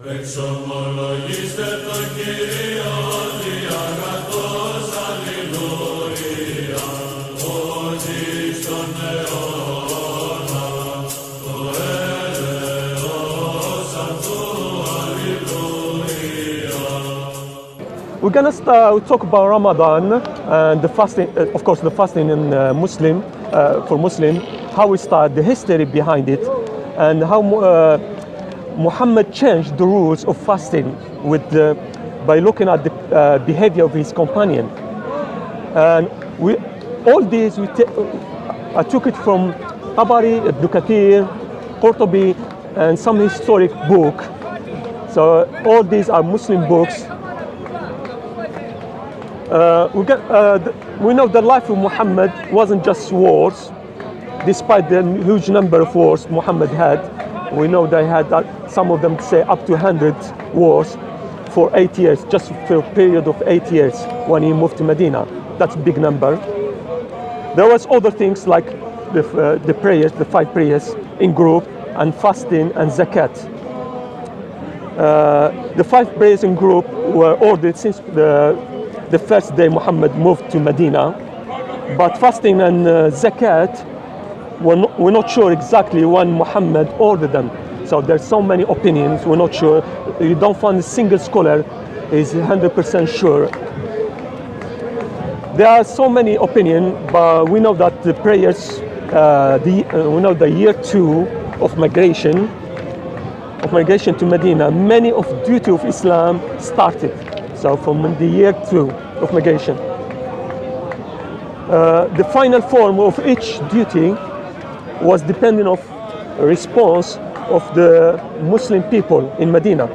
Εξομολογήστε το Κύριο διαγατός, αλληλούια, ότι στον αιώνα το έλεος αυτού, αλληλούια. We're gonna talk about Ramadan and the fasting, of course, the fasting in Muslim, for Muslim, how we start, the history behind it, and how Muhammad changed the rules of fasting by looking at the behavior of his companion. And all these I took it from Tabari, Ibn Kathir, Qurtubi, and some historic book. So all these are Muslim books. We know the life of Muhammad wasn't just wars, despite the huge number of wars Muhammad had. We know they had, some of them say, up to 100 wars for 8 years, just for a period of 8 years when he moved to Medina. That's a big number. There was other things like the prayers, the 5 prayers in group, and fasting and zakat. The 5 prayers in group were ordered since the first day Muhammad moved to Medina. But fasting and zakat, we're not sure exactly when Muhammad ordered them. So there's so many opinions, we're not sure. You don't find a single scholar is 100% sure. There are so many opinions, but we know that the prayers, we know the year 2 of migration to Medina, many of duty of Islam started. So from the year 2 of migration. The final form of each duty was dependent on response of the Muslim people in Medina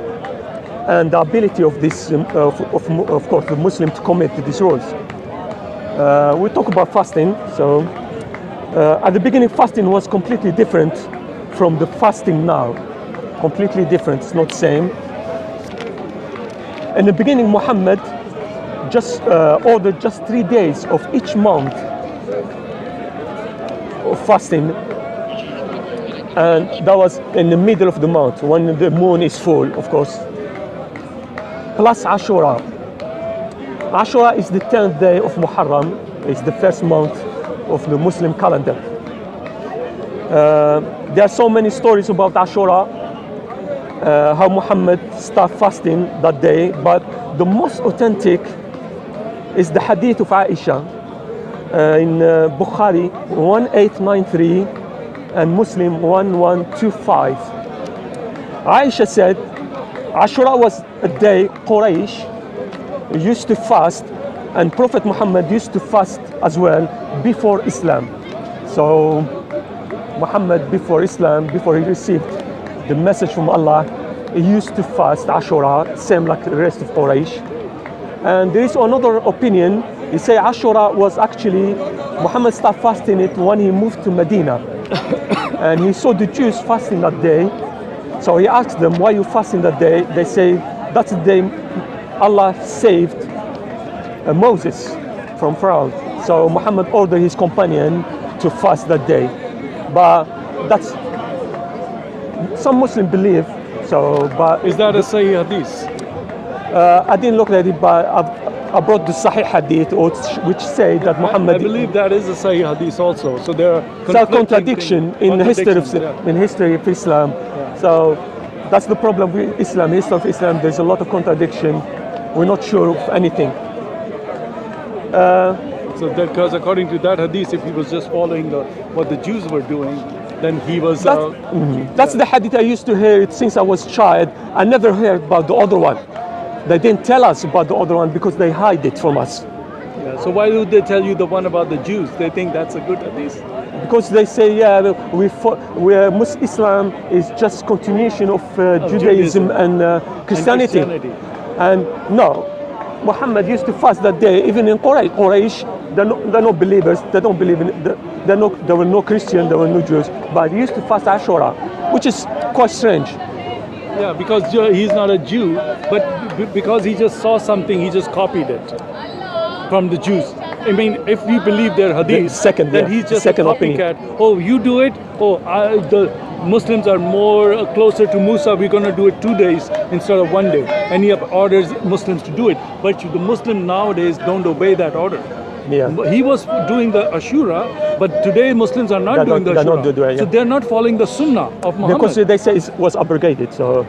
and the ability of this, of course, the Muslim to commit to these rules. We talk about fasting. So at the beginning, fasting was completely different from the fasting now. Completely different. It's not the same. In the beginning, Muhammad just ordered just 3 days of each month of fasting. And that was in the middle of the month, when the moon is full, of course. Plus Ashura. Ashura is the 10th day of Muharram. It's the first month of the Muslim calendar. There are so many stories about Ashura, how Muhammad started fasting that day. But the most authentic is the hadith of Aisha in Bukhari 1893. And Muslim 1125. Aisha said, Ashura was a day Quraysh used to fast, and Prophet Muhammad used to fast as well before Islam. So Muhammad before Islam, before he received the message from Allah, he used to fast Ashura, same like the rest of Quraysh. And there is another opinion. They say Ashura was actually, Muhammad started fasting it when he moved to Medina. And he saw the Jews fasting that day. So he asked them, why are you fasting that day? They say, that's the day Allah saved Moses from Pharaoh. So Muhammad ordered his companion to fast that day. But that's, some Muslims believe, so, but... Is that a Sahih Hadith? I didn't look at it, but I brought the Sahih Hadith, which say that Muhammad... I believe that is a Sahih Hadith also. So there are contradiction in history of Islam. Yeah. So that's the problem with Islam. History of Islam, there's a lot of contradiction. We're not sure of anything. So because according to that Hadith, if he was just following what the Jews were doing, then he was... That's the Hadith I used to hear it since I was a child. I never heard about the other one. They didn't tell us about the other one because they hide it from us. Yeah, so why would they tell you the one about the Jews? They think that's a good hadith. Because they say, yeah, Muslim Islam is just continuation of Judaism and Christianity. And no, Muhammad used to fast that day, even in Quraysh. They're not believers. They don't believe in it. There were no Christians, there were no Jews. But he used to fast Ashura, which is quite strange. Yeah, because he's not a Jew, but because he just saw something, he just copied it from the Jews. I mean, if we believe their hadith, then he's just a copycat. Opinion. Oh, you do it. Oh, Muslims are more closer to Musa. We're going to do it 2 days instead of 1 day. And he orders Muslims to do it. But the Muslim nowadays don't obey that order. Yeah. He was doing the Ashura, but today Muslims are not doing the they're Ashura. not doing it, So yeah. they're not following the Sunnah of Muhammad. Because they say it was abrogated. So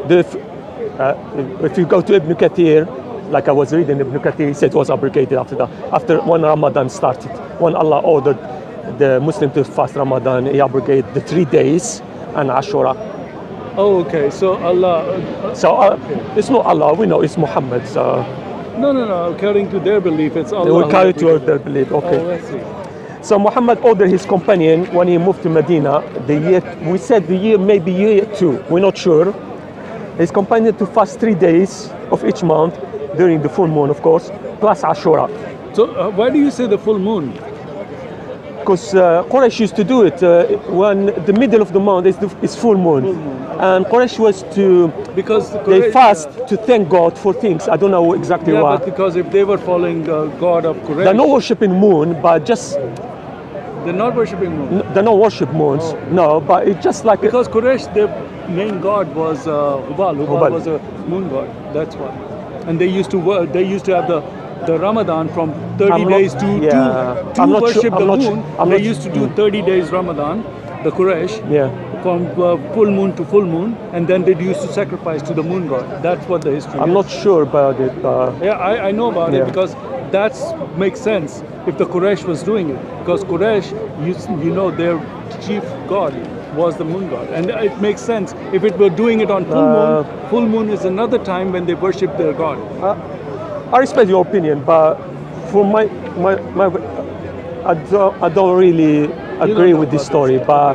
if you go to Ibn Kathir, like I was reading Ibn Kathir, he said it was abrogated after that. After when Ramadan started, when Allah ordered the Muslim to fast Ramadan, he abrogated the 3 days and Ashura. Oh, okay. So Allah. It's not Allah. We know it's Muhammad. So No. According to their belief, it's Allah. they will carry to their belief. Okay. Oh, I see. So Muhammad ordered his companion when he moved to Medina. Maybe year 2. We're not sure. His companion to fast 3 days of each month during the full moon, of course, plus Ashura. So why do you say the full moon? Because Quraysh used to do it when the middle of the month is full moon. And Quraysh was to, Because they fast to thank God for things. I don't know exactly Yeah, why. but because if they were following the God of Quraysh, They're not worshipping moon, but just, they're not worshipping moon. they don't worship moons. No, but it's just like, Because Quraysh, their main god was Hubal. Hubal Hubal. was a moon god. That's why. And they used to have the Ramadan from 30 I'm not- days to I'm not worship sure- the I'm not moon. sure- I'm They not- used to do 30 days Ramadan, the Quraysh, yeah. from full moon to full moon, and then they used to sacrifice to the moon god. That's what the history I'm is. not sure about it. Yeah, I know about Yeah. it because that makes sense if the Quraysh was doing it. Because Quraysh, their chief god was the moon god. And it makes sense. If it were doing it on full moon is another time when they worship their god. I respect your opinion, but for my I don't really agree know with this about story. But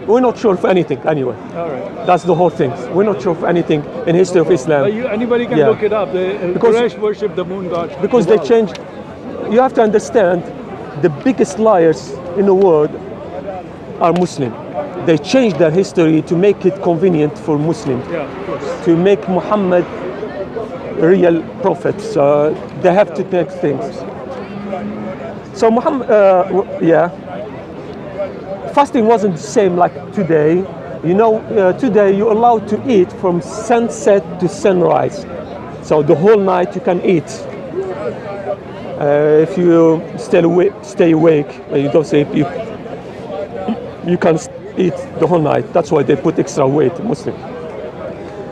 we're not sure of anything anyway. All right. That's the whole thing. We're not sure of anything in history of Islam Anybody can Yeah. look it up. The Because- Quraysh worship the moon god. because they Hubal. changed. You have to understand, the biggest liars in the world are Muslim. They changed their history to make it convenient for Muslims, Yeah, of course. to make Muhammad a real prophet. So they have to take things. So Muhammad, fasting wasn't the same like today. Today you're allowed to eat from sunset to sunrise. So the whole night you can eat. If you stay awake, you don't sleep, you can eat the whole night. That's why they put extra weight, Muslim,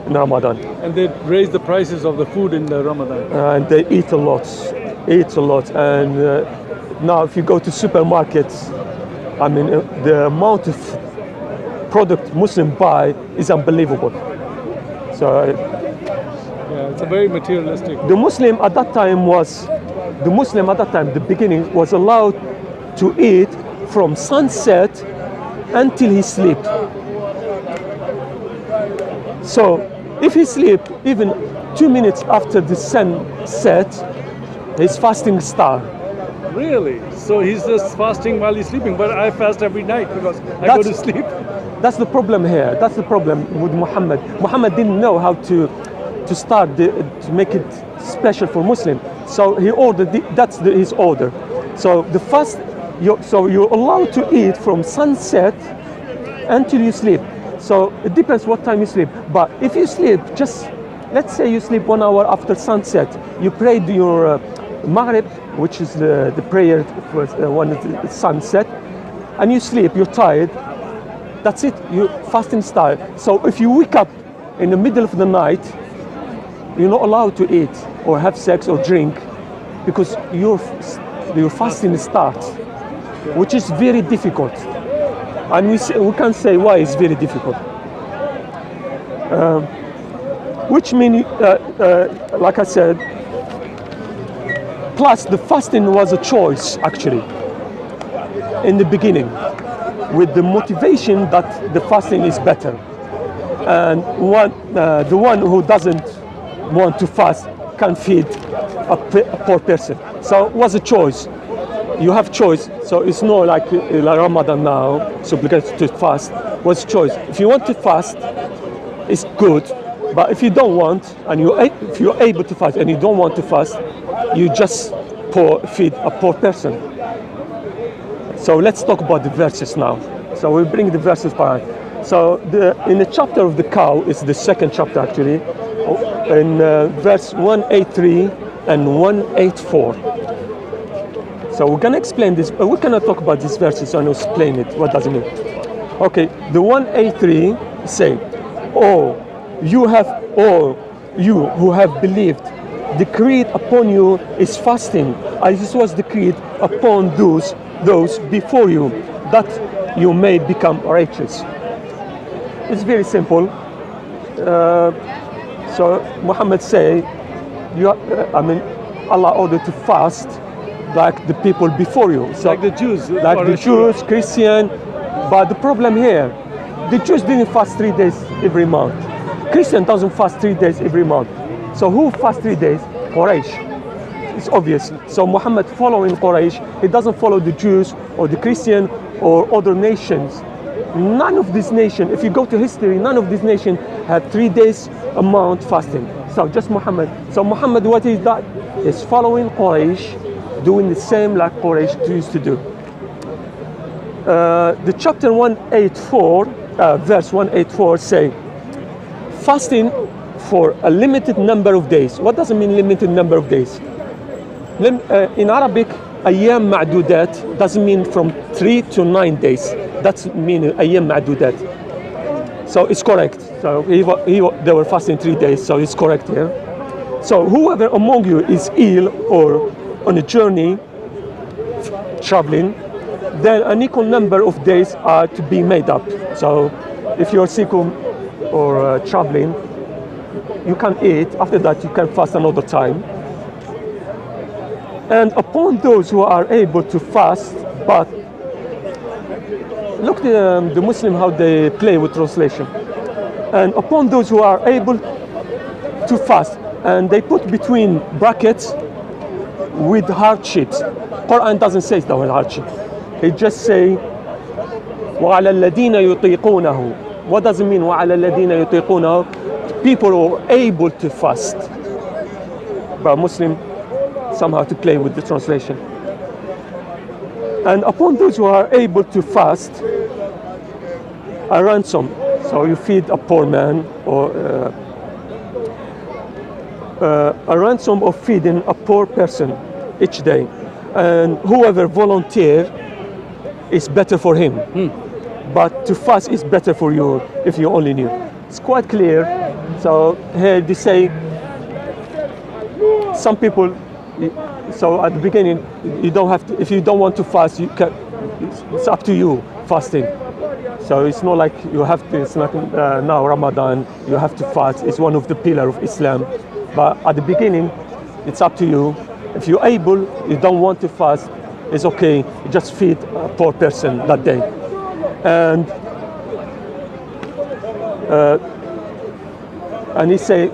in Ramadan. And they raise the prices of the food in the Ramadan. And they eat a lot. And now if you go to supermarkets, I mean, the amount of product Muslim buy is unbelievable. So Yeah, it's a very materialistic. the Muslim at that time, the beginning, was allowed to eat from sunset until he sleep. So if he sleep even 2 minutes after the sun set, his fasting start. Really? So he's just fasting while he's sleeping, but I fast every night because I go to sleep. That's the problem here. That's the problem with Muhammad. Muhammad didn't know how to to make it special for Muslim. So he ordered. His order. So the fast. You're allowed to eat from sunset until you sleep. So it depends what time you sleep. But if you sleep, let's say you sleep 1 hour after sunset, you prayed your Maghrib, which is the prayer when the sunset, and you sleep. You're tired. That's it. Your fasting start. So if you wake up in the middle of the night, you're not allowed to eat or have sex or drink because your fasting starts, which is very difficult. And we can say why it's very difficult. Which means, like I said, plus the fasting was a choice actually in the beginning, with the motivation that the fasting is better. And the one who doesn't want to fast can feed a poor person. So it was a choice. You have choice. So it's not like Ramadan now, it's obligatory to fast. It was a choice. If you want to fast, it's good. But if you don't want, and if you're able to fast and you don't want to fast, you just feed a poor person. So let's talk about the verses now. So we bring the verses behind. So in the chapter of the cow is the second chapter actually, in verse 183 and 184. So we're gonna explain this, but we cannot talk about these verses and explain it. What does it mean? Okay, the 183 say, "Oh, you who have believed, decreed upon you is fasting, as it was decreed upon those before you, that you may become righteous." It's very simple. So Muhammad say, Allah ordered to fast like the people before you. So Like the Jews. like the Jews, Christian. But the problem here, the Jews didn't fast 3 days every month. Christian doesn't fast 3 days every month. So who fasts 3 days? Quraysh. It's obvious. So Muhammad following Quraysh, he doesn't follow the Jews or the Christian or other nations. None of these nations, if you go to history, none of these nations had 3 days a month fasting. So just Muhammad. So Muhammad, what is that? Is following Quraysh, doing the same like Quraysh used to do. The chapter 184, verse 184 say, fasting for a limited number of days. What does it mean limited number of days? In Arabic, ayyam ma'dudat doesn't mean from 3 to 9 days. That's mean ayyam ma'dudat. So it's correct. So they were fasting 3 days, so it's correct here. So whoever among you is ill or on a journey, traveling, then an equal number of days are to be made up. So if you're sick or traveling, you can eat. After that, you can fast another time. And upon those who are able to fast, but look the Muslim how they play with translation. And upon those who are able to fast, and they put between brackets with hardships. Quran doesn't say the word hardship. It just say وَعَلَى الَّذِينَ يُطِيقُونَهُ. What does it mean وَعَلَى الَّذِينَ يُطِيقُونَهُ? People who are able to fast. But Muslim somehow to play with the translation. And upon those who are able to fast, a ransom. So you feed a poor man, or a ransom of feeding a poor person each day. And whoever volunteer is better for him. But to fast is better for you if you only knew. It's quite clear. So here they say, some people, so at the beginning, you don't have to, if you don't want to fast, you can, it's up to you, fasting. So it's not like you have to, it's not now Ramadan, you have to fast. It's one of the pillars of Islam. But at the beginning, it's up to you. If you're able, you don't want to fast, it's okay. You just feed a poor person that day. And he say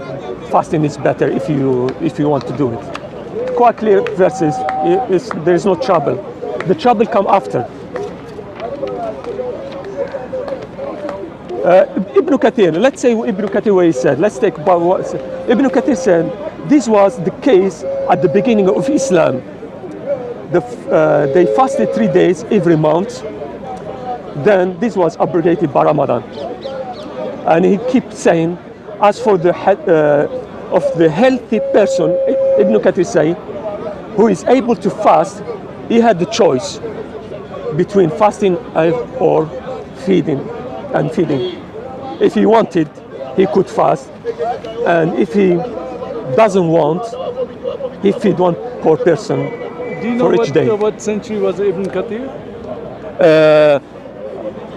fasting is better if you want to do it. Quite clear verses. There is no trouble. The trouble come after. Ibn Kathir. Let's say Ibn Kathir what he said. Let's take about what Ibn Kathir said. This was the case at the beginning of Islam. They fasted 3 days every month. Then this was abrogated by Ramadan. And he keeps saying, as for the healthy person, Ibn Kathir say, who is able to fast, he had the choice between fasting or feeding. If he wanted, he could fast, and if he doesn't want, he feed one poor person Do you know for each day. what century was Ibn Kathir?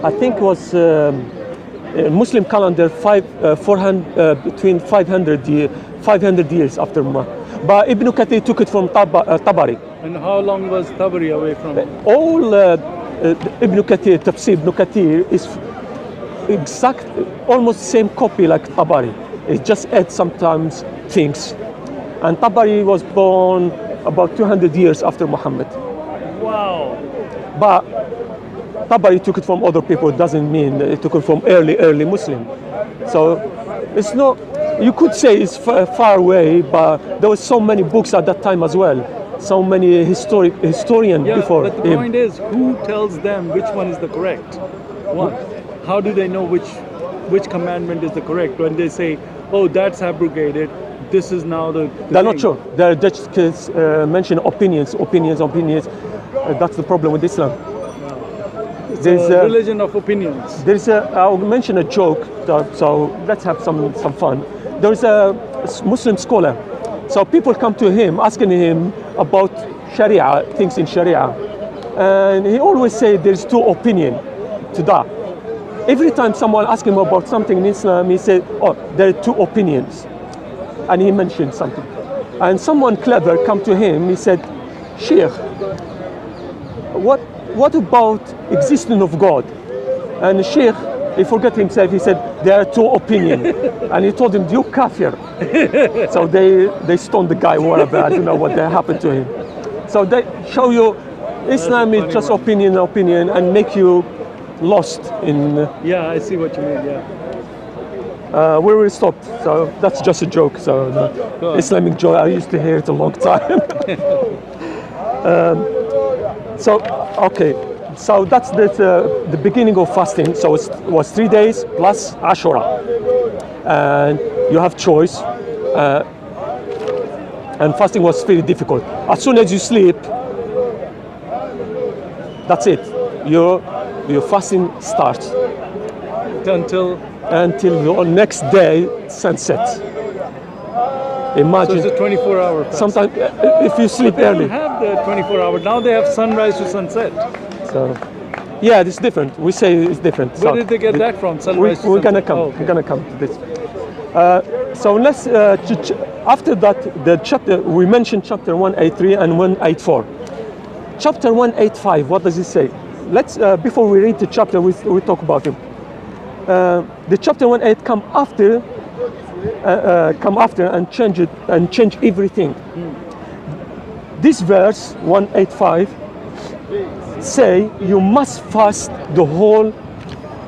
I think it was Muslim calendar 400 between 500 years after Muhammad. But Ibn Kathir took it from Tabari. And how long was Tabari away from it? All Ibn Kathir, Tafsir Ibn Kathir is exact, almost same copy like Tabari. It just adds sometimes things. And Tabari was born about 200 years after Muhammad. Wow. But Tabari took it from other people, doesn't mean it took it from early Muslim. So it's not, you could say it's far away, but there were so many books at that time as well. So many historians before but the him. point is, who tells them which one is the correct? One. How do they know which commandment is the correct when they say, oh, that's abrogated, this is now the They're not thing. sure. They're just mention opinions. That's the problem with Islam. It's There's a religion of opinions. I'll mention a joke, so let's have some fun. There's a Muslim scholar. So people come to him asking him about Sharia, things in Sharia. And he always say there's two opinions to that. Every time someone asks him about something in Islam, he said, oh, there are two opinions. And he mentioned something. And someone clever come to him, he said, Sheikh, what about existence of God? And the Sheikh, he forgot himself, he said, there are two opinions. And he told him, you kafir. So they stoned the guy, whatever, I don't know what happened to him. So they show you Islam is just opinion, and make you lost in... Yeah, I see what you mean, yeah. where we stopped, so that's just a joke. So Go on. Islamic joke, I used to hear it a long time. So that's the beginning of fasting. So it was 3 days plus Ashura, and you have choice. And fasting was very difficult. As soon as you sleep, that's it. Your fasting starts Until the next day sunset. so Imagine. it's a 24-hour fast. Sometimes if you sleep They don't early. have the 24-hour. Now they have sunrise to sunset. So yeah, it's different. We say it's different. Where did they get that from? Sunrise to We're gonna sunset? come. Oh, okay. We're gonna come to this. So let's after that the chapter we mentioned chapter 183 and 184. Chapter 185. What does it say? Let's before we read the chapter, we talk about it. The chapter 1:8 come after and change everything. This verse 185 say you must fast the whole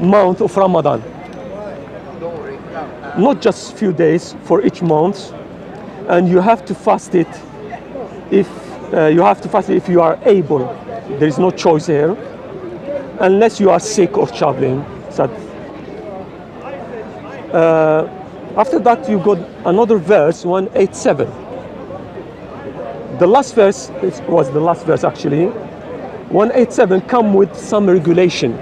month of Ramadan, not just few days for each month, and you have to fast it if you are able. There is no choice here, unless you are sick or traveling. So, after that, you got another verse, 187. The last verse was the last verse actually. 187 come with some regulation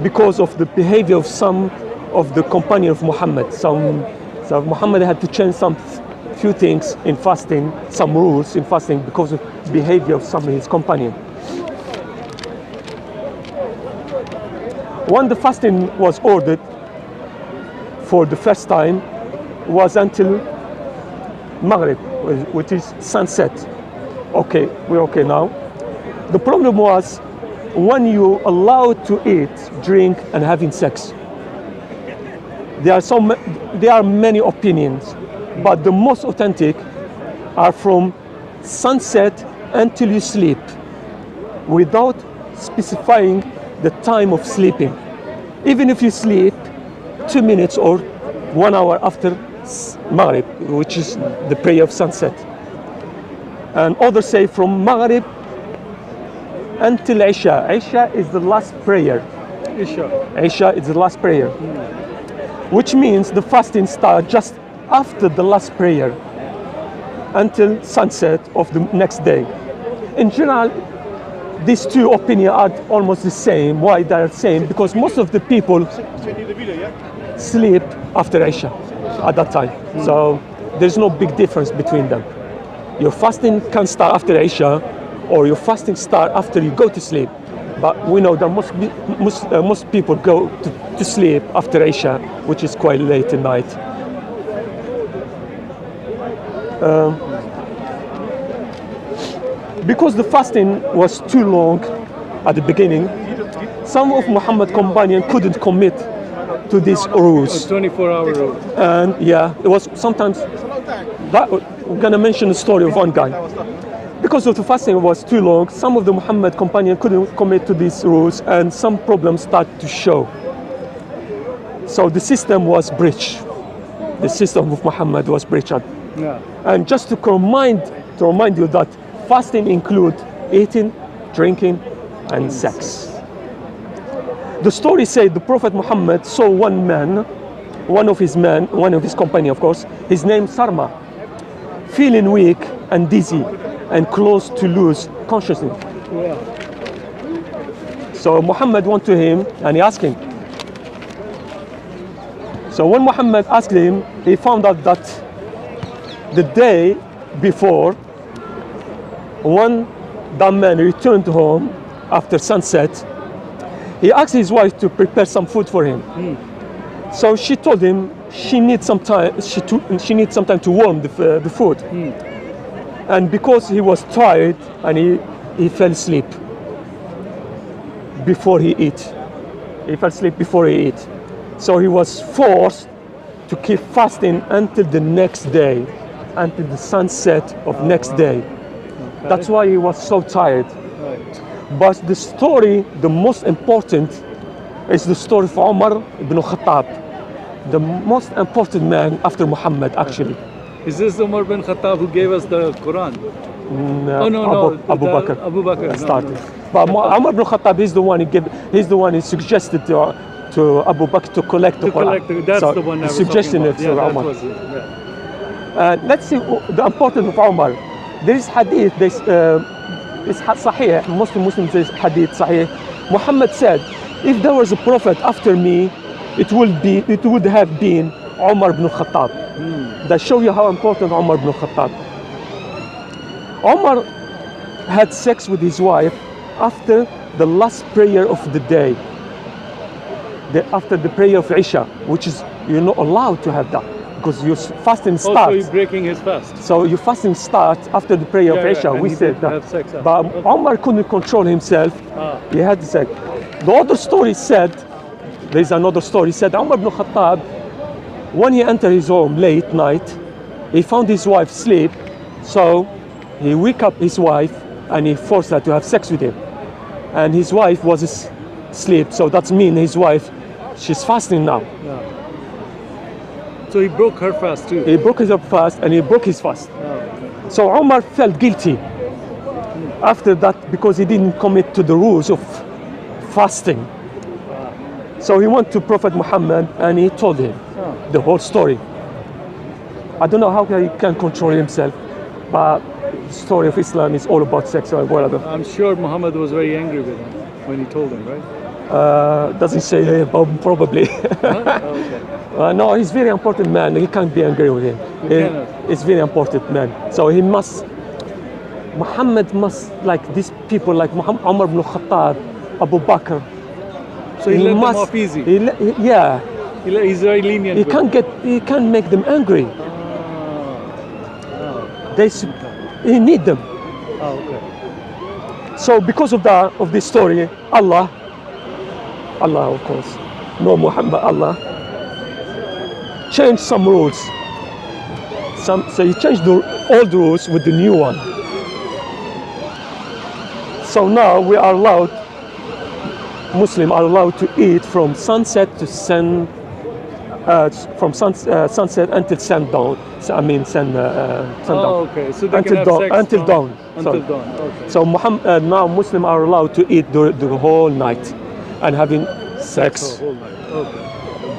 because of the behavior of some of the companion of Muhammad. So Muhammad had to change some few things in fasting, some rules in fasting because of behavior of some of his companion. When the fasting was ordered for the first time was until Maghrib, which is sunset. Okay, we're okay now. The problem was when you allowed to eat, drink, and having sex. There are many opinions, but the most authentic are from sunset until you sleep, without specifying the time of sleeping. Even if you sleep 2 minutes or 1 hour after Maghrib, which is the prayer of sunset. And others say from Maghrib until Isha. Isha is the last prayer. Isha is the last prayer. Which means the fasting starts just after the last prayer until sunset of the next day. In general, these two opinions are almost the same. Why they are the same? Because most of the people sleep after Isha at that time. So there's no big difference between them. Your fasting can start after Isha, or your fasting start after you go to sleep. But we know that most people go to sleep after Isha, which is quite late at night. Because the fasting was too long at the beginning, some of Muhammad's companions couldn't commit to these rules. 24-hour rule. And yeah, it was sometimes we're gonna mention the story of one guy. Because of the fasting was too long, some of the Muhammad companions couldn't commit to these rules, and some problems started to show. So the system was breached. The system of Muhammad was breached. Yeah. And just to remind you that fasting includes eating, drinking, and sex. The story said the Prophet Muhammad saw one man, one of his company, of course, his name Sarma, feeling weak and dizzy and close to lose consciousness. Yeah. So Muhammad went to him and he asked him. So when Muhammad asked him, he found out that the day before, when that man returned home after sunset, he asked his wife to prepare some food for him. So she told him she needs some time. She needs some time to warm the food. And because he was tired and he fell asleep before he ate. He fell asleep before he ate. So he was forced to keep fasting until the next day, until the sunset of next day. Okay. That's why he was so tired. Right. But the story, the most important, is the story of Umar ibn Khattab, the most important man after Muhammad, actually. Is this Umar bin Khattab who gave us the Quran? Oh no, Abu Bakr. Abu Bakr started. No. But Umar ibn Khattab is the one he's the one who suggested to Abu Bakr to collect the Quran. That's So the one I was suggesting talking it about. to Umar. That was it. Yeah. Let's see the importance of Umar. There is hadith, it's sahih, Muslim says hadith sahih. Muhammad said, if there was a prophet after me, it would have been Umar ibn Khattab. That show you how important Umar ibn Khattab. Umar had sex with his wife after the last prayer of the day. After the prayer of Isha, which is, you're not allowed to have that because your fasting starts. Also, he's breaking his fast. So your fasting starts after the prayer of Isha. and We he said did that. have sex after. But Okay. Umar couldn't control himself. He had sex. The other story said, there is another story said, Umar ibn Khattab, when he entered his home late night, he found his wife asleep. So he woke up his wife and he forced her to have sex with him. And his wife was asleep. So that means his wife, she's fasting now. Yeah. So he broke her fast too. He broke his fast and he broke his fast. Okay. So Umar felt guilty after that because he didn't commit to the rules of fasting. So he went to Prophet Muhammad and he told him the whole story. I don't know how he can control himself, but the story of Islam is all about sex or whatever. I'm sure Muhammad was very angry with him when he told him, right? Doesn't say here, but probably. Okay. No, he's very important man. He can't be angry with him. He's very important man. So Muhammad must, like these people like Umar ibn Khattab, Abu Bakr. So he let them off easy. Yeah. He's very lenient. He can't make them angry. Oh. He need them. Oh, okay. So because of this story, Allah of course, no Muhammad, Allah changed some rules. So he changed the old rules with the new one. So now we are allowed, Muslims are allowed to eat from sunset to sunset until sundown. Sundown. Oh, okay. So they until can have dawn. sex Until dawn. Until dawn. Okay. So now Muslims are allowed to eat the whole night and having sex The whole night. Okay.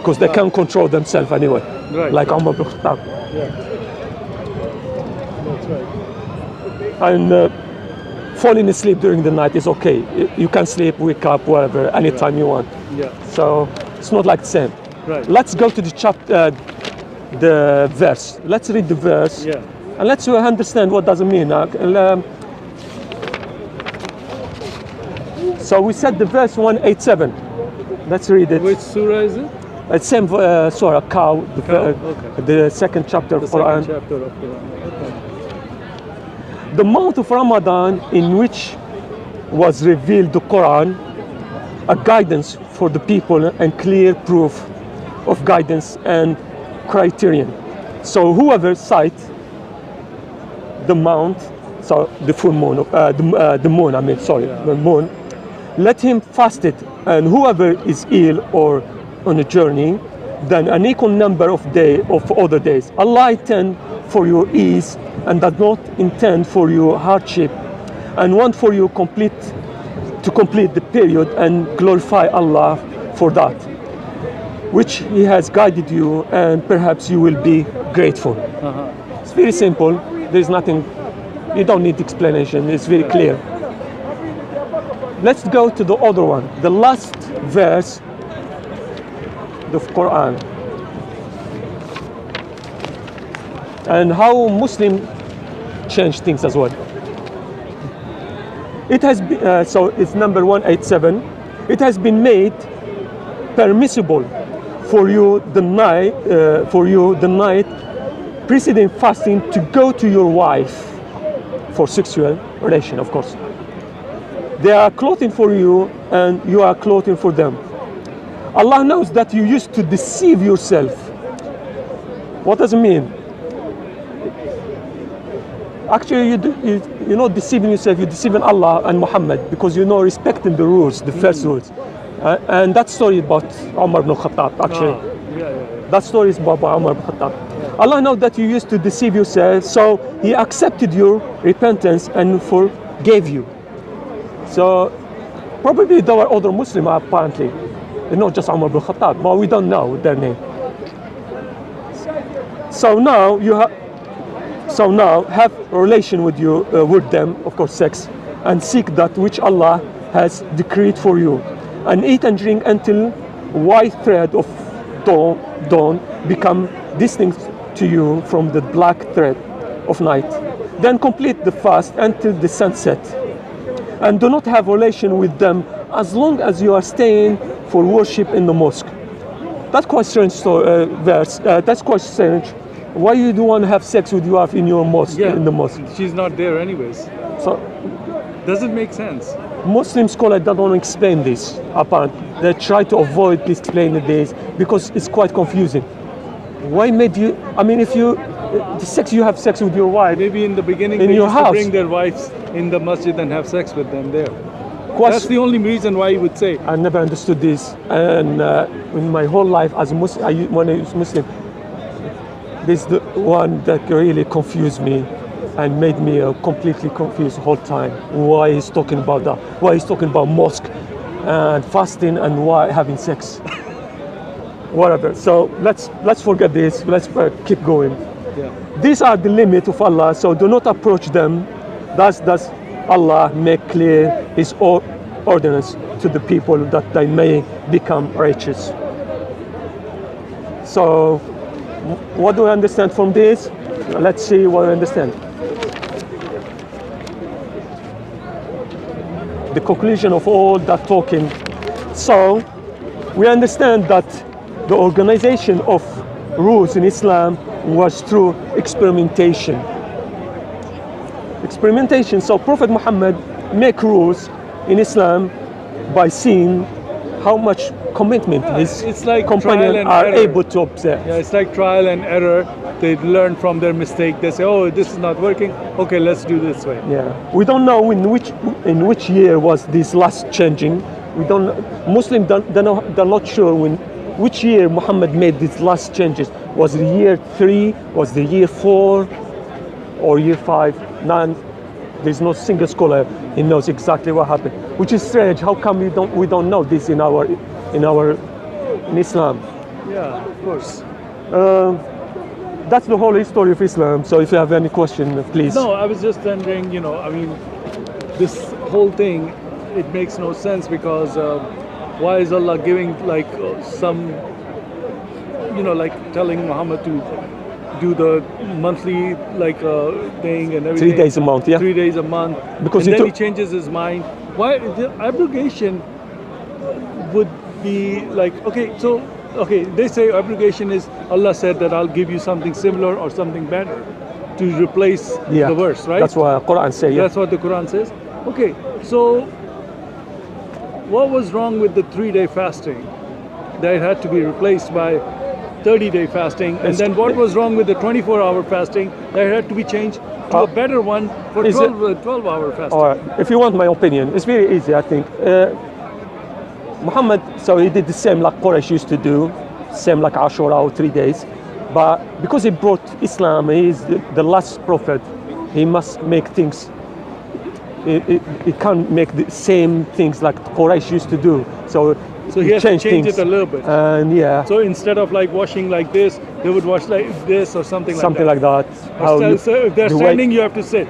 because they can't control themselves anyway. Right. Like Umar ibn Khattab. Yeah. That's right. And falling asleep during the night is okay. You can sleep, wake up, whatever, anytime you want. Yeah. So it's not like the same. Right. Let's go to the chapter, the verse. Let's read the verse. Yeah. And let's understand what does it mean. So we said the verse 187. Let's read it. Which surah is it? It's same surah, Cow, Okay. the second chapter The of Quran. second chapter of Quran. Okay. The month of Ramadan in which was revealed the Quran, a guidance for the people and clear proof of guidance and criterion. So whoever sights the mount, so the full moon, the moon, the moon, let him fast it. And whoever is ill or on a journey, then an equal number of other days. Allah intend for your ease and does not intend for your hardship, and want for you to complete the period and glorify Allah for that, which He has guided you, and perhaps you will be grateful. It's very simple. There's nothing, you don't need explanation. It's very clear. Let's go to the other one, the last verse of Quran, and how Muslim change things as well. It has been, so it's number 187. It has been made permissible for you the night preceding fasting to go to your wife for sexual relation, of course. They are clothing for you and you are clothing for them. Allah knows that you used to deceive yourself. What does it mean? Actually, you're not deceiving yourself, you're deceiving Allah and Muhammad, because you're not respecting the rules, the first rules. And that story about Umar ibn Khattab, actually. That story is about Umar ibn Khattab. Allah knows that you used to deceive yourself, so He accepted your repentance and forgave you. So probably there were other Muslims apparently, not just Umar ibn Khattab, but we don't know their name. So now have a relation with with them, of course, sex, and seek that which Allah has decreed for you, and eat and drink until white thread of dawn become distinct to you from the black thread of night. Then complete the fast until the sunset, and do not have relation with them as long as you are staying for worship in the mosque. That's quite strange verse. That's quite strange. Why you do want to have sex with your wife in your mosque, in the mosque? She's not there anyways. So doesn't make sense. Muslim scholars don't explain this. Apparently, they try to avoid explaining this because it's quite confusing. Why made you? I mean, if you have sex with your wife, maybe in the beginning in they your used house, to bring their wives in the masjid and have sex with them there. That's the only reason why you would say. I never understood this, and in my whole life as a Muslim, when I was Muslim, this is the one that really confused me and made me completely confused the whole time. Why he's talking about that? Why he's talking about mosque and fasting, and why having sex? Whatever. So let's forget this. Let's keep going. Yeah. These are the limit of Allah. So do not approach them. Does Allah make clear His ordinance to the people that they may become righteous? So what do I understand from this? Let's see what I understand. The conclusion of all that talking. So we understand that the organization of rules in Islam was through experimentation. So Prophet Muhammad make rules in Islam by seeing how much commitment his companions are able to observe. Yeah, it's like trial and error. They learn from their mistake. They say, "Oh, this is not working. Okay, let's do this way." Yeah, we don't know in which year was this last changing. We don't. Muslims they're not sure which year Muhammad made these last changes. Was it year 3? Was the year 4? Or year 5? None. There's no single scholar who knows exactly what happened, which is strange. How come we don't know this in Islam? Yeah, of course. That's the whole history of Islam. So if you have any question, please. No, I was just wondering. I mean, this whole thing, it makes no sense because why is Allah giving some, like telling Muhammad to do the monthly thing and everything. 3 days a month, yeah. 3 days a month. Because and then he changes his mind. Why the abrogation would be they say abrogation is Allah said that I'll give you something similar or something better to replace the verse, right? That's what the Quran says. Yeah. That's what the Quran says. Okay, so what was wrong with the 3-day fasting that it had to be replaced by 30-day fasting, and then what was wrong with the 24-hour fasting that had to be changed to a better one for 12-hour fasting? All right. If you want my opinion, it's very easy, I think. Muhammad, so he did the same like Quraysh used to do, same like Ashura or 3 days, but because he brought Islam, he is the last prophet, he must make things, he can't make the same things like Quraysh used to do. So So he has to change it a little bit. And yeah, So instead of like washing like this, they would wash like this or something something like like that. that. So if they're the way- standing, you have to sit.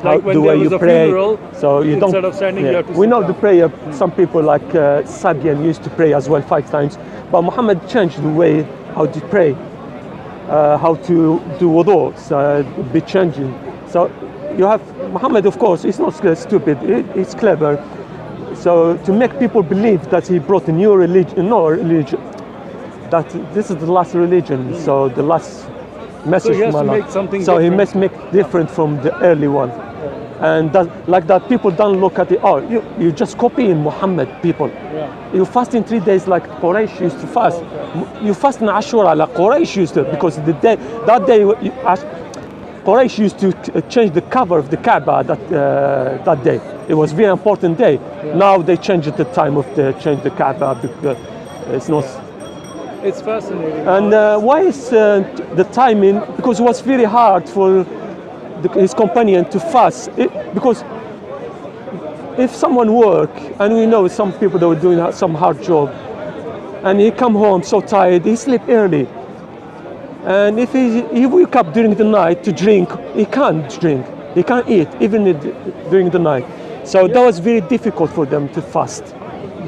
Like when the there way was you a pray. funeral, So you instead don't. of standing, you have to We sit know down. the prayer. Some people like Sabian used to pray as well 5 times, but Muhammad changed the way how to pray, how to do wudu. So be changing. So you have Muhammad, of course, he's not stupid. He's clever. So to make people believe that he brought a new religion, that this is the last religion. So the last message he has from to Allah. make something so he different. must make different from the early one. And like that, people don't look at it. Oh, you just copying Muhammad, people. Yeah. You fast in 3 days like Quraysh used to fast. You fast in Ashura like Quraysh used to, because that day Quraysh used to change the cover of the Kaaba that day. It was a very important day. Yeah. Now they changed the time of the change the Kaaba because it's not. It's fascinating. And why is the timing? Because it was very hard for his companion to fast. Because if someone work, and we know some people that were doing some hard job, and he come home so tired, he sleep early. And if he wake up during the night to drink, he can't drink. He can't eat even during the night. So that was very difficult for them to fast.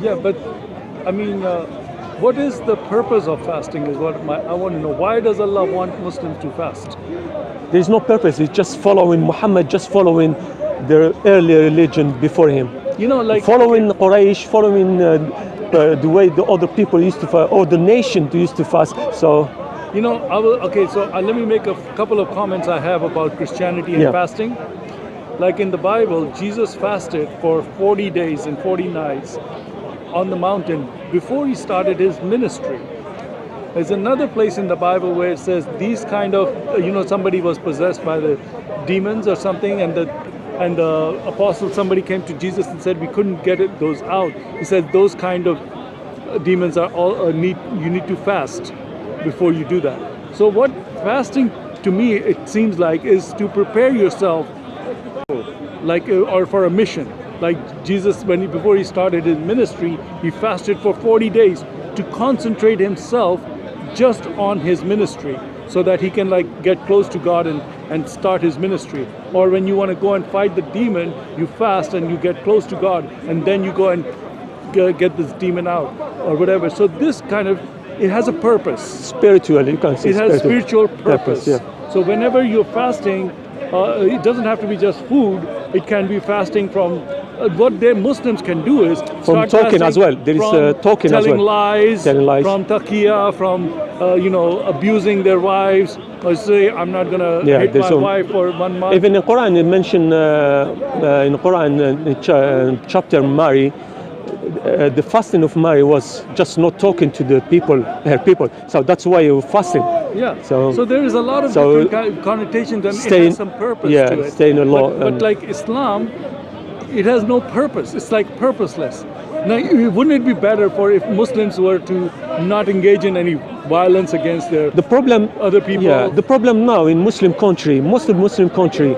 Yeah, but I mean, what is the purpose of fasting is what I want to know. Why does Allah want Muslims to fast? There's no purpose. It's just following Muhammad, just following the early religion before him. You know, like Following Quraysh, following the way the other people used to fast, or the nation used to fast. So, you know, so let me make a couple of comments I have about Christianity and Yeah. fasting. Like in the Bible, Jesus fasted for 40 days and 40 nights on the mountain before he started his ministry. There's another place in the Bible where it says these kind of, somebody was possessed by the demons or something, and the apostle, somebody came to Jesus and said we couldn't get those out. He said those kind of demons are all you need to fast before you do that. So what fasting to me it seems like is to prepare yourself, like or for a mission. Like Jesus, before he started his ministry, he fasted for 40 days to concentrate himself just on his ministry, so that he can like get close to God and start his ministry. Or when you want to go and fight the demon, you fast and you get close to God, and then you go and get this demon out or whatever. So this kind of, it has a purpose. spiritually, you can say It has spiritual purpose. Yeah. So whenever you're fasting, it doesn't have to be just food. It can be fasting from what the Muslims can do is From start talking fasting as well. There is from talking as telling well. lies, Telling lies. from taqiyya, from abusing their wives, or say I'm not gonna hit there's my wife for 1 month. Even in Quran, it mentioned in Quran chapter Mary, the fasting of Mary was just not talking to her people. So that's why you were fasting. Yeah. So- So there is a lot of so different connotations, and it staying- has some purpose yeah, to it. staying alone But and- like Islam, it has no purpose. It's like purposeless. Now, wouldn't it be better for if Muslims were to not engage in any violence against their The problem, other people? yeah, the problem now in Muslim country, Muslim country,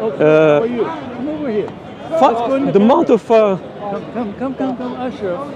Okay, how are you? Come over here. Let's go in the amount of Come, Ashraf.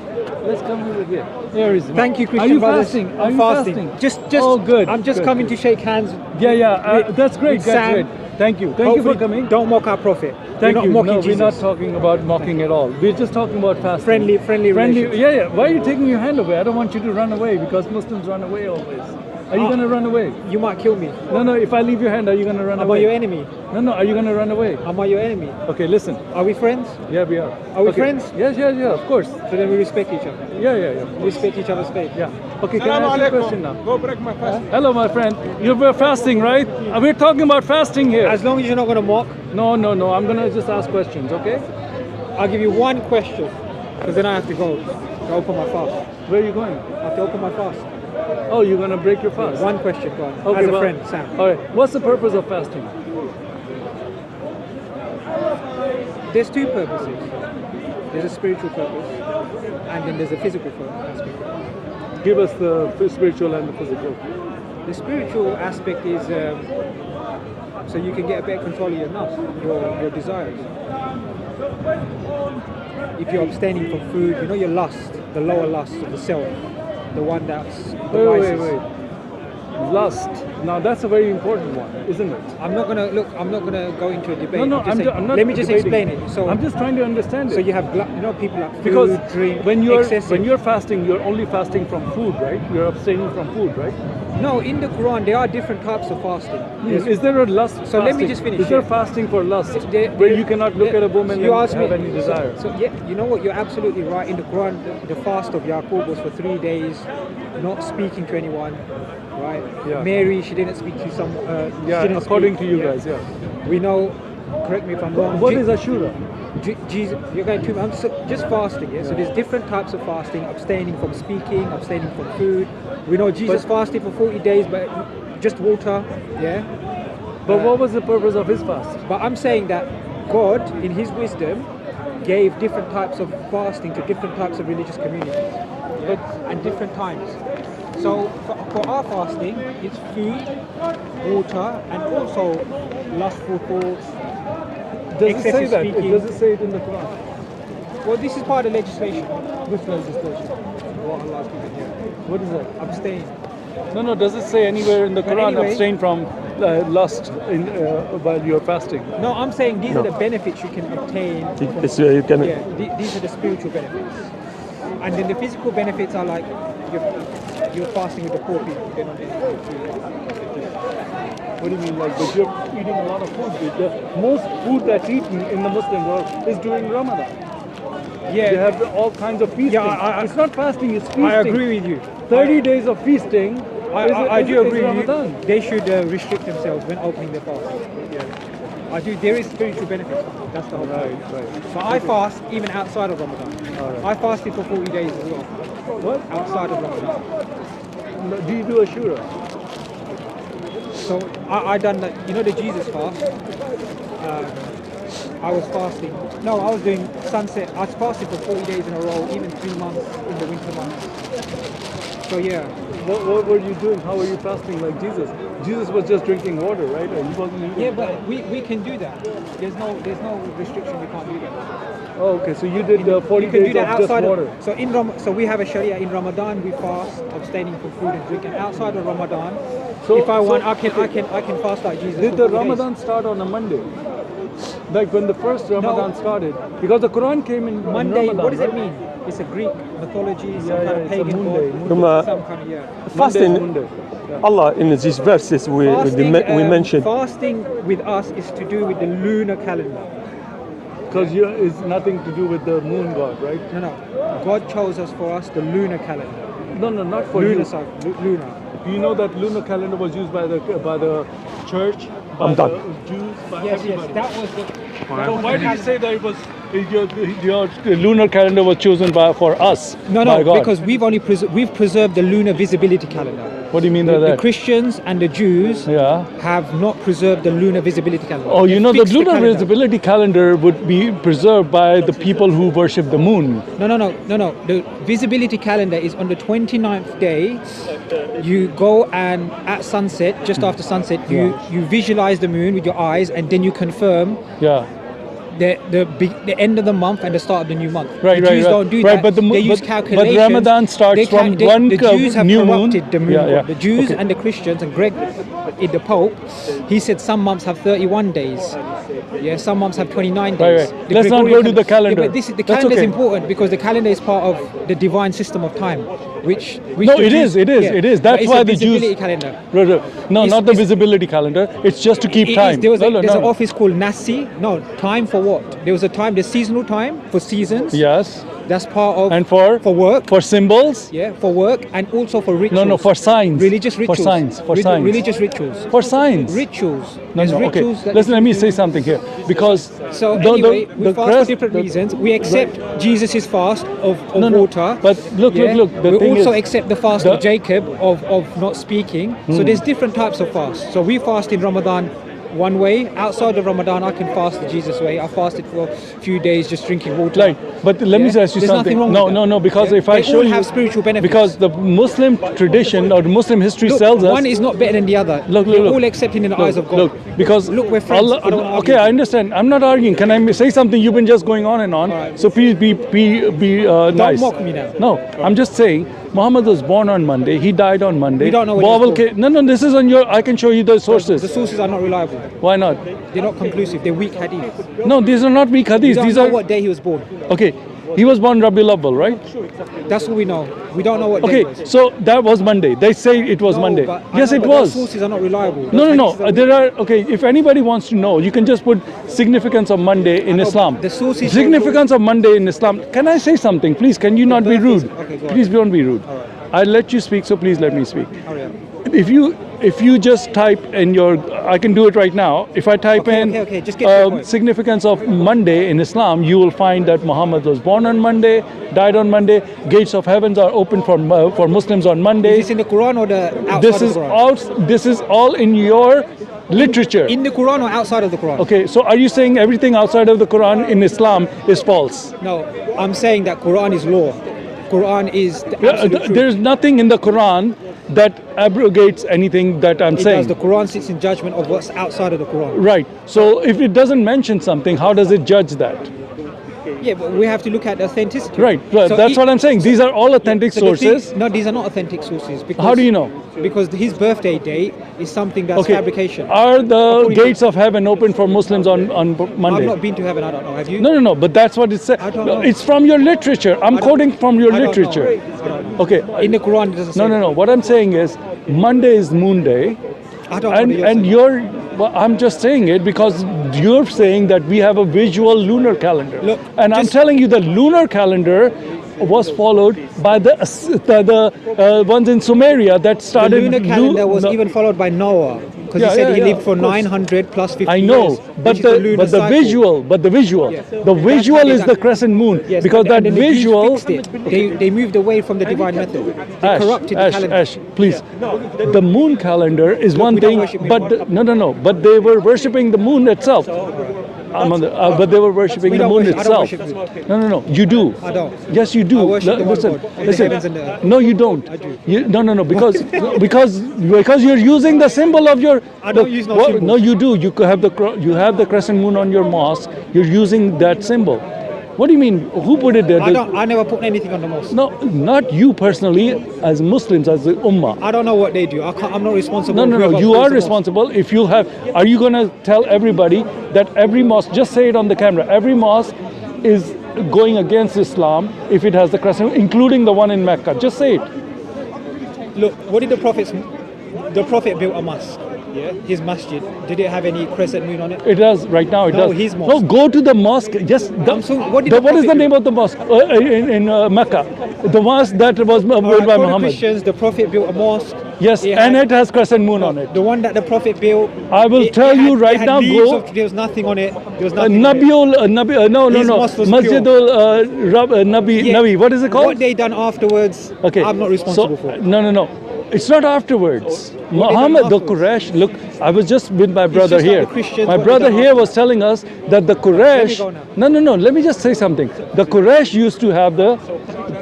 Let's come over here. There is. Thank you, Are Christian you brothers. fasting? Are I'm you fasting. fasting? Just. Oh, good, I'm just good, coming good. to shake hands. Yeah. That's great. with That's Sam. great. Thank you. Thank you Hopefully for coming. Don't mock our prophet. Thank We're not you. mocking No, Jesus. we're not talking about mocking at all. We're just talking about fasting. Friendly relations. Yeah. Why are you taking your hand away? I don't want you to run away, because Muslims run away always. Are you Oh. going to run away? You might kill me. No. If I leave your hand, are you going to run Am I away? your enemy? No. Are you going to run away? Am I your enemy? Okay, listen. Are we friends? Yeah, we are. Are we Okay. friends? Yes. Of course. So then we respect each other. Yeah. We respect each other's faith. Yeah. Okay, can I ask you a question now? Go break my fast. Hello, my friend. You're fasting, right? We're talking about fasting here. As long as you're not going to mock, No. I'm going to just ask questions, okay? I'll give you one question, because then I have to go to open my fast. Where are you going? I have to open my fast. Oh, you're going to break your fast? One question, go on. Okay, As a well, friend, Sam. All right. What's the purpose of fasting? There's two purposes. There's a spiritual purpose, and then there's a physical aspect. Give us the spiritual and the physical. The spiritual aspect is so you can get a better control of your nafs, your desires. if you're abstaining from food, you know your lust, the lower lust of the self, the one that's the Wait. vices. Lust. Now that's a very important one, isn't it? I'm not gonna go into a debate. No, I'm just saying- I'm not let me just debating. explain it. So I'm just trying to understand it. so you have people like food, Because drink, when you're excessive. fasting, you're only fasting from food, right? You're abstaining from food, right? No, in the Quran there are different types of fasting. There's- Is there a lust? So let me fasting? just finish, Is there yeah. fasting for lust, There- where there- you cannot look there- at a woman you and asked have me- any desire? So yeah, you know what? You're absolutely right. In the Quran, the fast of Yaqub was for 3 days, not speaking to anyone. Right? Yeah. Mary, she didn't speak to some. She Yeah, didn't according speak, to you guys, yeah. We know. Correct me if I'm wrong. What is Ashura? Jesus, you're going too. I'm just fasting. Yeah? So there's different types of fasting: abstaining from speaking, abstaining from food. We know Jesus fasted for 40 days, but just water. Yeah. But what was the purpose of his fast? But I'm saying that God, in His wisdom, gave different types of fasting to different types of religious communities, and different times. So for our fasting, it's food, water, and also lustful thoughts. Does it say excessive that? speaking. Does it say it in the Quran? Well, this is part of legislation. Which legislation? What Allah's given here. What is that? Abstain. No. Does it say anywhere in the But Quran anyway- abstain from lust while you're fasting? No, I'm saying these No. are the benefits you can obtain. From, It's, you can, yeah, these are the spiritual benefits. And then the physical benefits are like you're fasting with the poor people. They're not eating food. What do you mean, like, but you're eating a lot of food? The most food that's eaten in the Muslim world is during Ramadan. Yeah, They have all kinds of feasting. Yeah, it's not fasting, it's feasting. I agree with you. 30 days of feasting. I do agree with Ramadan. you. They should restrict themselves when opening their fast. Yeah. I do. There is spiritual benefits. That's the whole point. Right. But I fast even outside of Ramadan. Alright. I fasted for 40 days as well. What? Outside of Ramadan. Do you do Ashura? So I done that. You know the Jesus fast. I was fasting. No, I was doing sunset. I was fasting for 40 days in a row, even 3 months in the winter months. So yeah. What were you doing? How were you fasting like Jesus? Jesus was just drinking water, right? And he wasn't eating. Yeah, but we can do that. There's no restriction. We can't do that. Oh, okay. So you did 40 You can days do that of just outside water. of. So we have a Sharia in Ramadan. We fast, abstaining from food and drink, and outside of Ramadan, if I want, I can fast like Jesus. Did for the 40 days. Ramadan start on a Monday? Like when the first Ramadan started? Because the Quran came in Monday? Ramadan, What does it right? mean? It's a Greek mythology, some Yeah, kind it's of a pagan moon god. day, Some kind of fasting. Monday. Yeah. Allah in these verses we mentioned. Fasting with us is to do with the lunar calendar. Because it's nothing to do with the moon god, right? No. God chose us for us the lunar calendar. No, not for Lunar you. cycle. Lunar. Do you know that lunar calendar was used by the church, by I'm the done. Jews, by Yes, everybody? that was the. So why did you say that it was your lunar calendar was chosen for us? No, by God? because we've preserved the lunar visibility calendar. What do you mean by The that? Christians and the Jews Yeah. have not preserved the lunar visibility calendar. Oh, They you know, the fixed lunar calendar. visibility calendar would be preserved by the people who worship the moon. No. The visibility calendar is on the 29th day. You go and at sunset, just after sunset, you visualize the moon with your eyes, and then you confirm Yeah. the end of the month and the start of the new month. Right, the Jews right. don't do Right, that. but they use but calculations. Ramadan starts They from the one Jews have new moon. corrupted the moon. Yeah. The Jews and the Christians and Greg, the Pope, he said some months have 31 days. Yeah, some months have 29 days. Right. The Let's not Gregorian go to the calendar. Yeah, but the That's calendar is okay. important because the calendar is part of the divine system of time, which No, the it Jews- is. It is. yeah, It is. but That's it's why a the Jews. visibility calendar. No, It's- not the it's- visibility calendar. It's just to keep It is. time. There's No. an office called Nasi. No, time for what? There was a time, the seasonal time for seasons. Yes. That's part of. And for work. for symbols. Yeah, for work and also for rituals. No, for signs. Religious rituals. For signs. For signs. Religious rituals. For signs. Rituals. No, There's okay. rituals that- Listen, let me say something here. Because So the- anyway, we the fast for crest- different the- reasons. We accept Jesus' fast of No, water. but look. The we thing also is, accept the fast of Jacob of not speaking. So there's different types of fast. So we fast in Ramadan one way. Outside of Ramadan, I can fast the Jesus way. I fasted for a few days just drinking water. Right, but let me Yeah? ask you There's something. nothing wrong No, with no, that. no, because Yeah? if I They show all you, have spiritual benefits. because the Muslim tradition or the Muslim history Look, tells us. one is not better than the other. Look, They're look. all accepting in the eyes of God. Look, because Look, we're friends. I don't wanna argue okay, with I you. understand. I'm not arguing. Can I say something? You've been just going on and on. Alright. So please be nice. mock me now. No, I'm just saying. Muhammad was born on Monday. He died on Monday. We don't know when he was Babel born. No, this is on your. I can show you the sources. The sources are not reliable. Why not? They're not conclusive. They're weak hadith. No, these are not weak We hadiths. don't These know are what day he was born. okay. He was born Rabiul Awwal, right? That's all we know. We don't know what day Okay, it was. so that was Monday. They say it was No, Monday. but I Yes, know, it but was. Those sources are not reliable. No, Those no, hadiths no. are There are okay. If anybody wants to know, you can just put significance of Monday in know, Islam. the sources show- Significance of Monday in Islam. Can I say something, please? Can you not be birth is- rude? okay, go on. Please don't be rude. I'll let you speak, so please let me speak. Hurry up. If you just type in your, I can do it right now. If I type Okay, in okay, just get to the point. significance of Monday in Islam, you will find that Muhammad was born on Monday, died on Monday. Gates of heavens are open for Muslims on Monday. Is this in the Quran or the outside This of is the Quran? all. This is all in your literature. In the Quran or outside of the Quran? Okay, so are you saying everything outside of the Quran in Islam is false? No, I'm saying that Quran is law. Quran is the absolute truth. There's nothing in the Quran that abrogates anything that I'm It saying. does. The Quran sits in judgment of what's outside of the Quran. Right. So if it doesn't mention something, how does it judge that? Yeah, but we have to look at the authenticity. Right. Well, So that's it- what I'm saying. These are all authentic so the thing- sources. no, these are not authentic sources. Because, How do you know? Because his birthday date is something that's Okay. fabrication. Are the According to- gates of heaven open for Muslims on Monday? I've not been to heaven. I don't know. Have you? No. But that's what it says. I don't know. It's from your literature. I'm I don't- quoting from your I don't know. literature. I don't know. Okay. In the Quran, it doesn't say. No. What I'm saying is, Monday is Moon Day. I don't know. And what you're saying. well, I'm just saying it because you're saying that we have a visual lunar calendar. Look, and I'm just- telling you the lunar calendar was followed by the ones in Sumeria that The started. lunar calendar was no, even followed by Noah because Yeah, he said yeah, he yeah, lived for of course. 900 plus 50 I know, years. but which is lunar the cycle. visual, Yeah. the That's visual how they is done the it. crescent moon Yes, because and that then the Jews visual. fixed it. They moved away from the divine method. They corrupted the calendar. Ash, please. The moon calendar is one we don't thing, worship moon. but no. But they were worshipping the moon itself. But they were worshipping We the don't moon worship- I don't itself. worship moon. No. You do. I don't. Yes, you do. I worship the one Listen, God, the listen. heavens and the earth. No, you don't. I do. No. Because you're using the symbol of your. I don't use no symbols. No, you do. You have the crescent moon on your mosque. You're using that symbol. What do you mean? Who put it there? I never put anything on the mosque. No, not you personally, as Muslims, as the Ummah. I don't know what they do. I'm not responsible. No. whoever You builds are the mosque. responsible. If you have, are you going to tell everybody that every mosque, just say it on the camera, every mosque is going against Islam if it has the crescent, including the one in Mecca? Just say it. Look, what did the Prophet built a mosque? Yeah, his masjid. Did it have any crescent moon on it? It does right now. It No, does. his No, mosque. go to the mosque. Just what did the what is Prophet the do? name of the mosque in Mecca? The mosque that was built Alright, by for the Muhammad. Christians, the Prophet built a mosque. Yes, and it has crescent moon on it. The one that the Prophet built. I will tell you right now, go- There was nothing on it. There was nothing. on it. No. His mosque was Masjidul Nabi. Yeah. Nabi. What is it called? What they done afterwards, Okay. I'm not responsible so, for. No. It's not afterwards. What they Muhammad, done the afterwards? Quraysh, look, I was just with my brother just like here. the Christians, My what they brother done here was telling us that the Quraysh. go now. No. Let me just say something. The Quraysh used to have the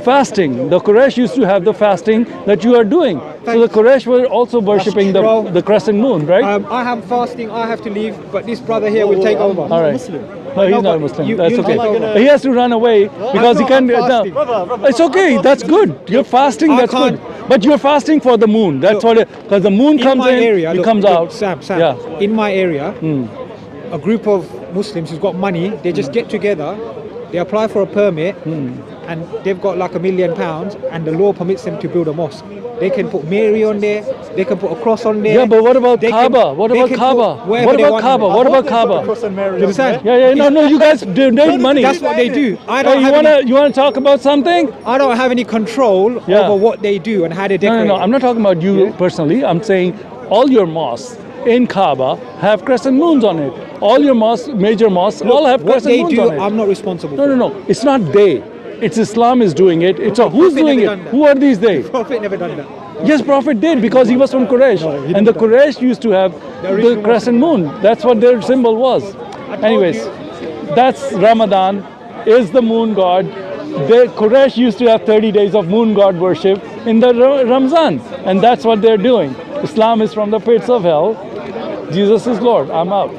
fasting. The Quraysh used to have the fasting that you are doing. So the Quraysh were also worshipping bro. the crescent moon, right? I have fasting. I have to leave, but this brother here will take over. All right. No, he's No, not a but Muslim. you- That's you'll okay. take over. He has to run away because he not, can't. I'm No. fasting. It's okay. That's good. You're fasting. I That's good. can't- But you're fasting for the moon. That's what. Because the moon In comes my in, area, it look, comes look, out. Sam, Yeah. in my area, a group of Muslims who's got money, they just get together, they apply for a permit, and they've got like £1 million, and the law permits them to build a mosque. They can put Mary on there, they can put a cross on there. Yeah, but what about They can- Kaaba? What they about can Kaaba? put wherever What they about want Kaaba? on it. What about Kaaba? You understand? Yeah. No. You guys donate money. That's what they do. I Hey, don't you have wanna any, you wanna talk about something? I don't have any control Yeah. over what they do and how they No. decorate. I'm not talking about you personally. I'm saying all your mosques in Kaaba have crescent moons on it. All your mosques, major mosques, all have What crescent they moons do, on it. I'm not responsible for. No. It's not they. It's Islam is doing it. It's who's Prophet doing never it? done that. Who are these they? Prophet never done that. Yes, Prophet did, because he was from Quraysh. No, he And the didn't. Quraysh used to have original the crescent moon. That's what their symbol was. Anyways, that's Ramadan, is the moon god. The Quraysh used to have 30 days of moon god worship in the Ramzan. And that's what they're doing. Islam is from the pits of hell. Jesus is Lord. I'm out.